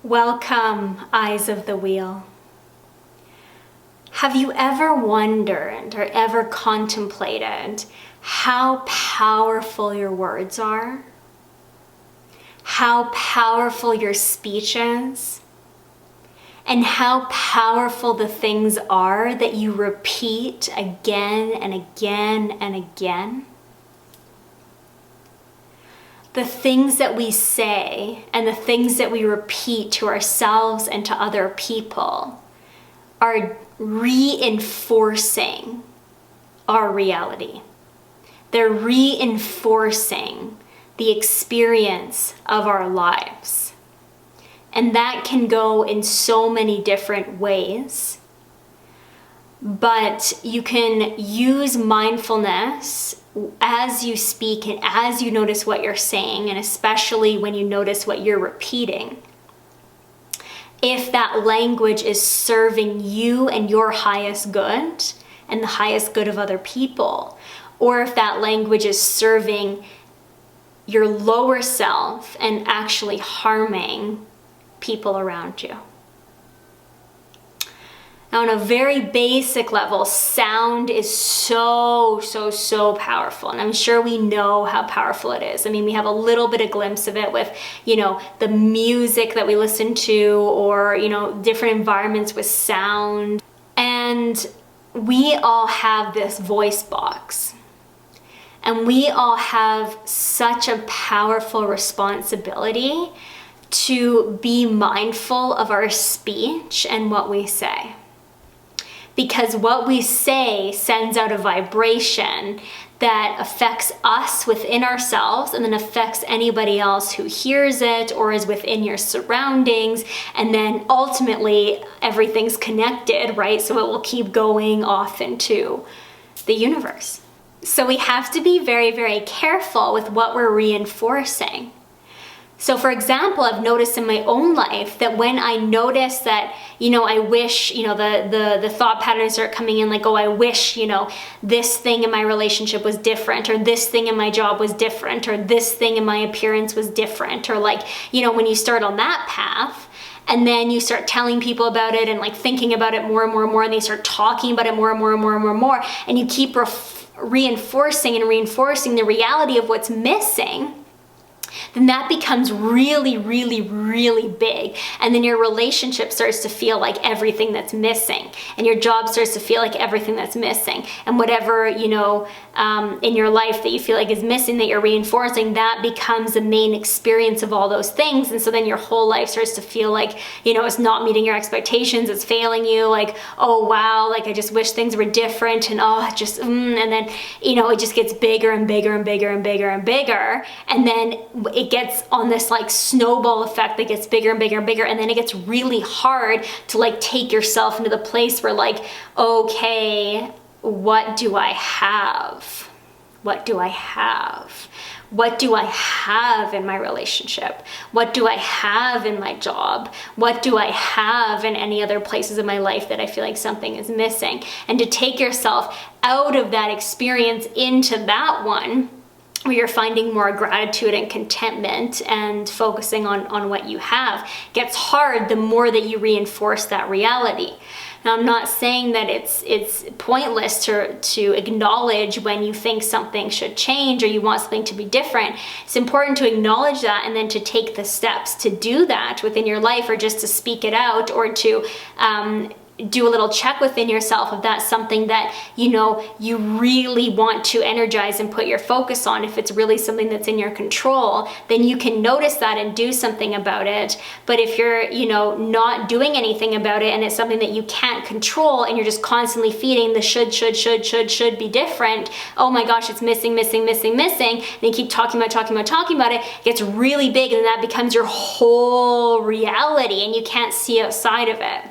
Welcome, eyes of the wheel. Have you ever wondered or ever contemplated how powerful your words are? How powerful your speech is? And how powerful the things are that you repeat again and again and again? The things that we say and the things that we repeat to ourselves and to other people are reinforcing our reality. They're reinforcing the experience of our lives. And that can go in so many different ways. But you can use mindfulness as you speak and as you notice what you're saying, and especially when you notice what you're repeating. If that language is serving you and your highest good and the highest good of other people, or if that language is serving your lower self and actually harming people around you. Now, on a very basic level, sound is so powerful. And I'm sure we know how powerful it is. I mean, we have a little bit of glimpse of it with, the music that we listen to, or, different environments with sound. And we all have this voice box. And we all have such a powerful responsibility to be mindful of our speech and what we say. Because what we say sends out a vibration that affects us within ourselves and then affects anybody else who hears it or is within your surroundings. And then ultimately everything's connected, right? So it will keep going off into the universe. So we have to be very, very careful with what we're reinforcing. So for example, I've noticed in my own life that when I notice that, I wish, the thought patterns start coming in like, oh, I wish, this thing in my relationship was different, or this thing in my job was different, or this thing in my appearance was different, or like, when you start on that path, and then you start telling people about it and like thinking about it more and more and more, and they start talking about it more and more and more and more and more, and you keep reinforcing the reality of what's missing, then that becomes really, really, really big. And then your relationship starts to feel like everything that's missing. And your job starts to feel like everything that's missing. And whatever, in your life that you feel like is missing, that you're reinforcing, that becomes the main experience of all those things. And so then your whole life starts to feel like, it's not meeting your expectations, it's failing you, like, oh wow, like I just wish things were different, and and then, it just gets bigger and bigger and bigger and bigger and bigger. And then it gets on this like snowball effect that gets bigger and bigger and bigger, and then it gets really hard to like take yourself into the place where like, okay, what do I have? What do I have? What do I have in my relationship? What do I have in my job? What do I have in any other places in my life that I feel like something is missing? And to take yourself out of that experience into that one, where you're finding more gratitude and contentment and focusing on what you have, gets hard the more that you reinforce that reality. Now, I'm not saying that it's pointless to acknowledge when you think something should change or you want something to be different. It's important to acknowledge that and then to take the steps to do that within your life, or just to speak it out, or to do a little check within yourself if that's something that you really want to energize and put your focus on. If it's really something that's in your control, then you can notice that and do something about it. But if you're not doing anything about it, and it's something that you can't control, and you're just constantly feeding the should be different, oh my gosh, it's missing, and you keep talking about it, it gets really big, and that becomes your whole reality, and you can't see outside of it.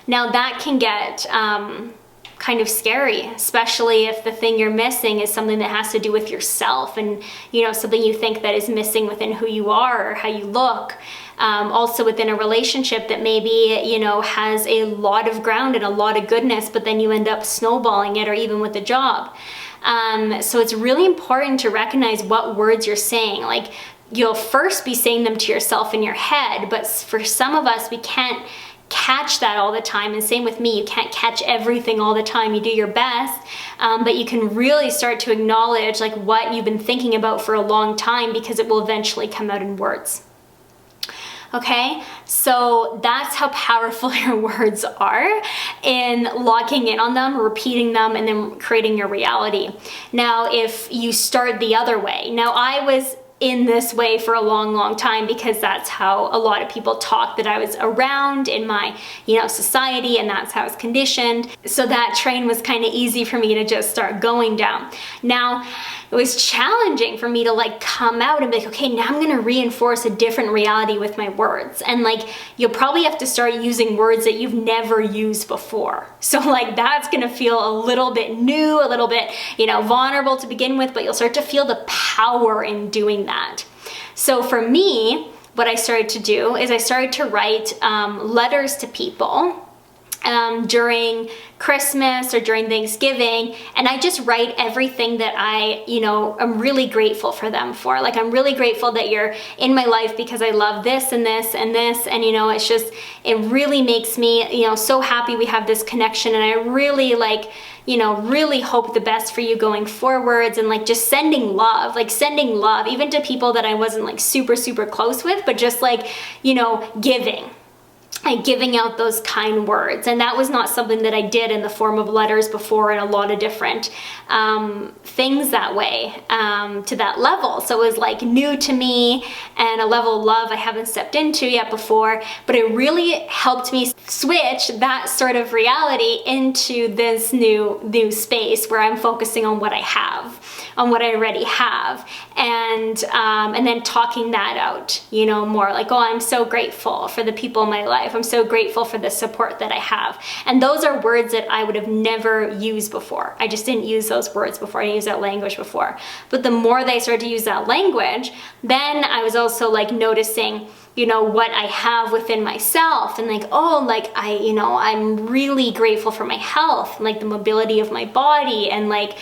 Now that can get kind of scary, especially if the thing you're missing is something that has to do with yourself, and something you think that is missing within who you are or how you look. Also within a relationship that maybe has a lot of ground and a lot of goodness, but then you end up snowballing it, or even with a job. So it's really important to recognize what words you're saying. Like, you'll first be saying them to yourself in your head, but for some of us, we can't catch that all the time. And same with me, you can't catch everything all the time. You do your best, but you can really start to acknowledge like what you've been thinking about for a long time, because it will eventually come out in words. Okay, so that's how powerful your words are in locking in on them, repeating them, and then creating your reality. Now, if you start the other way, now I was in this way for a long, long time, because that's how a lot of people talk that I was around in my, society, and that's how I was conditioned. So that train was kind of easy for me to just start going down. Now, it was challenging for me to like come out and be like, okay, now I'm gonna reinforce a different reality with my words. And like, you'll probably have to start using words that you've never used before. So like, that's gonna feel a little bit new, a little bit, vulnerable to begin with, but you'll start to feel the power in doing that. So for me, what I started to do is I started to write letters to people during Christmas or during Thanksgiving, and I just write everything that I'm really grateful for them for. Like, I'm really grateful that you're in my life because I love this and this and this, and it's just, it really makes me, so happy we have this connection, and I really really hope the best for you going forwards, and like just sending love even to people that I wasn't like super, super close with, but just like, giving out those kind words. And that was not something that I did in the form of letters before in a lot of different things that way, to that level. So it was like new to me and a level of love I haven't stepped into yet before, but it really helped me switch that sort of reality into this new space where I'm focusing on what I have, on what I already have, and then talking that out, more like, oh, I'm so grateful for the people in my life. I'm so grateful for the support that I have. And those are words that I would have never used before. I just didn't use those words before. I didn't use that language before. But the more that I started to use that language, then I was also like noticing, what I have within myself, and like, oh, like I'm really grateful for my health, and like the mobility of my body, and like,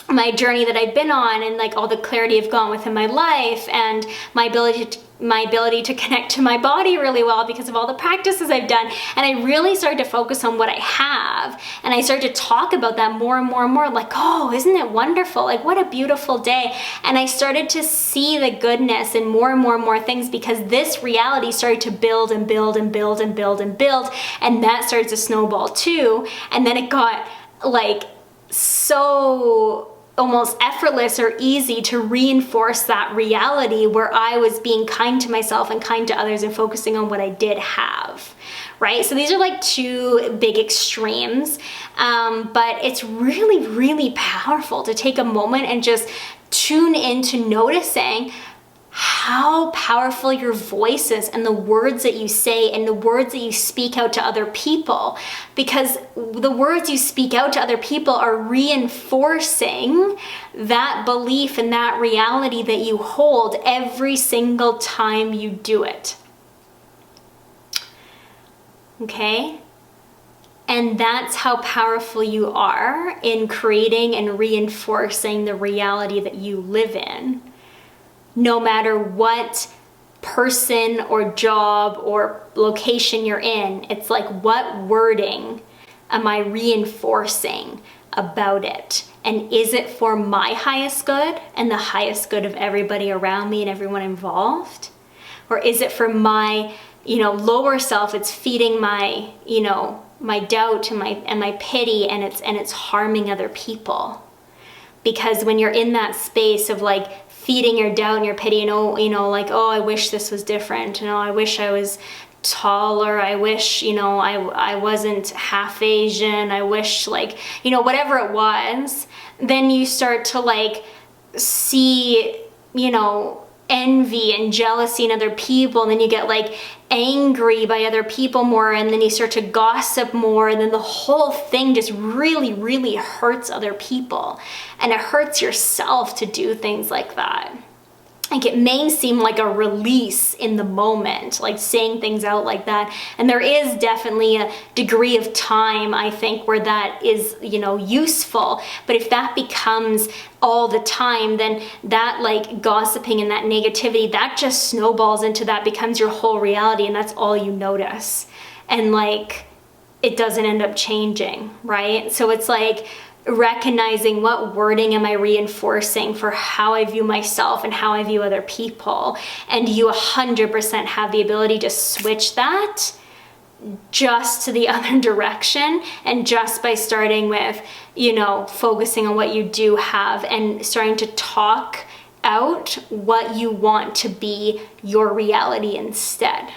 my journey that I've been on, and like all the clarity I've gone within my life, and my ability to connect to my body really well because of all the practices I've done. And I really started to focus on what I have, and I started to talk about that more and more and more, like, oh, isn't it wonderful? Like, what a beautiful day. And I started to see the goodness in more and more and more things, because this reality started to build and build and build and build and build, and that started to snowball too. And then it got like so almost effortless or easy to reinforce that reality where I was being kind to myself and kind to others and focusing on what I did have, right? So these are like two big extremes, but it's really, really powerful to take a moment and just tune into noticing how powerful your voice is, and the words that you say, and the words that you speak out to other people, because the words you speak out to other people are reinforcing that belief and that reality that you hold every single time you do it. Okay? And that's how powerful you are in creating and reinforcing the reality that you live in. No matter what person or job or location you're in, it's like, what wording am I reinforcing about it? And is it for my highest good and the highest good of everybody around me and everyone involved? Or is it for my, lower self? It's feeding my, my doubt and my pity, and it's harming other people. Because when you're in that space of like feeding your doubt and your pity, and I wish this was different, I wish I was taller, I wish, I wasn't half Asian, I wish whatever it was, then you start to like see, envy and jealousy in other people, and then you get like angry by other people more, and then you start to gossip more, and then the whole thing just really, really hurts other people, and it hurts yourself to do things like that. like it may seem like a release in the moment, like saying things out like that. And there is definitely a degree of time, I think, where that is, you know, useful. But if that becomes all the time, then that like gossiping and that negativity, that just snowballs into that, becomes your whole reality, and that's all you notice. And like, it doesn't end up changing, right? So it's like, recognizing what wording am I reinforcing for how I view myself and how I view other people. And you 100% have the ability to switch that just to the other direction, and just by starting with, you know, focusing on what you do have and starting to talk out what you want to be your reality instead.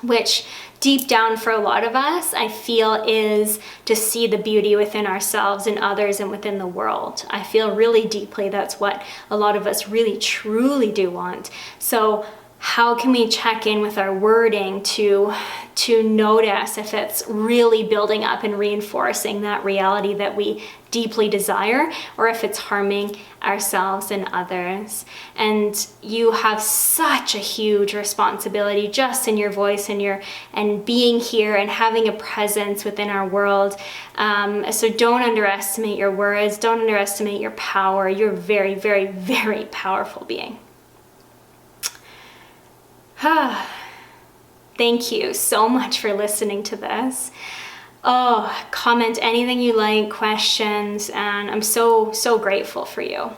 Which deep down for a lot of us, I feel, is to see the beauty within ourselves and others and within the world. I feel really deeply that's what a lot of us really truly do want. So how can we check in with our wording to notice if it's really building up and reinforcing that reality that we deeply desire, or if it's harming ourselves and others? And you have such a huge responsibility just in your voice and being here and having a presence within our world. So don't underestimate your words, don't underestimate your power. You're a very, very, very powerful being. Thank you so much for listening to this. Oh, comment anything you like, questions, and I'm so, so grateful for you.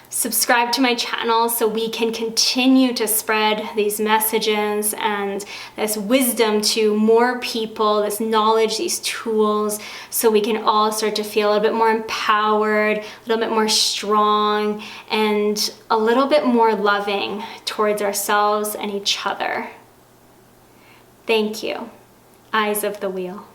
Subscribe to my channel so we can continue to spread these messages and this wisdom to more people, this knowledge, these tools, so we can all start to feel a little bit more empowered, a little bit more strong, and a little bit more loving towards ourselves and each other. Thank you. Eyes of the Wheel.